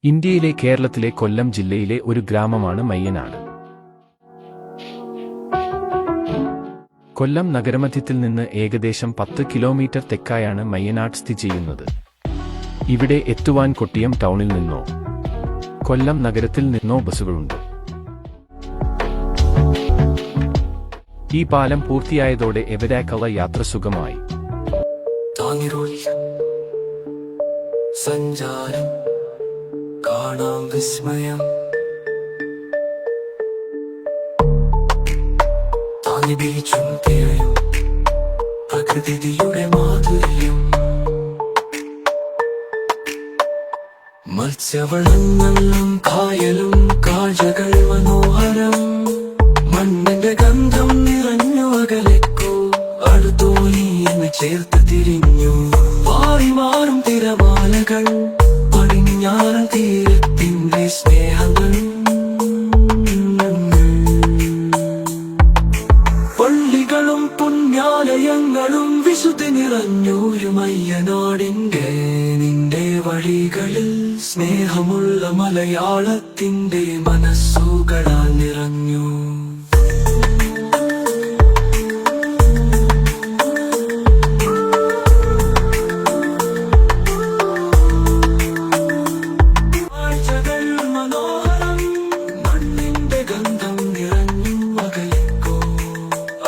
ഇന്ത്യയിലെ കേരളത്തിലെ കൊല്ലം ജില്ലയിലെ ഒരു ഗ്രാമമാണ് മയ്യനാട്. കൊല്ലം നഗരമധ്യത്തിൽ നിന്ന് ഏകദേശം 10 കിലോമീറ്റർ തെക്കായാണ് മയ്യനാട് സ്ഥിതി ചെയ്യുന്നത്. ഇവിടെ എത്തുവാൻ കൊട്ടിയം ടൗണിൽ നിന്നോ കൊല്ലം നഗരത്തിൽ നിന്നോ ബസ്സുകളുണ്ട്. ഈ പാലം പൂർത്തിയായതോടെ എവിടേക്കുള്ള യാത്ര സുഗമമായി. സഞ്ചാരം കാണാം വിസ്മയം, താങ്ങി ബീച്ചും തിരയും പ്രകൃതിയുടെ മാധുര്യം, മത്സ്യവളങ്ങളും കായലും കാഴ്ചകൾ മനോഹരം, മണ്ണിന്റെ ഗന്ധം നിറഞ്ഞു അകലെക്കോ അടുത്തോ നീ എന്ന് ചേർത്ത് തിരിഞ്ഞു. മാറും തിരമാലകൾ പടിഞ്ഞാറൻ തീരത്തിന്റെ സ്നേഹങ്ങൾ, പള്ളികളും പുണ്യാലയങ്ങളും വിശുദ്ധി നിറഞ്ഞൊരു മയ്യനാടിന്റെ നിന്റെ വഴികളിൽ സ്നേഹമുള്ള മലയാളത്തിന്റെ മനസ്സുകളാൽ നിറഞ്ഞു.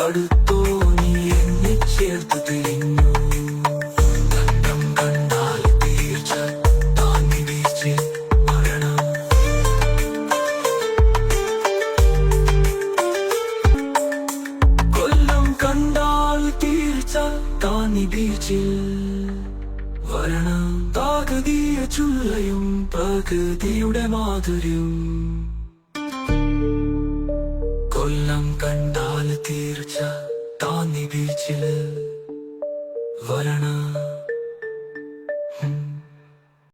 അടുത്തോ നീ എന്നെ ചേർത്ത് തിരിഞ്ഞു. കണ്ടം കണ്ടാൽ തീർച്ച താങ്ങി വീഴ്ച മരണം. കൊല്ലം കണ്ടാൽ തീർച്ച താങ്ങി ബീച്ചിൽ വരണം. താകതീയ ചുള്ളയും പ്രകൃതിയുടെ മാധുര്യം. കൊല്ലം കണ്ടാൽ തീർച്ച താന്നി ബീച്ചിൽ വരണം.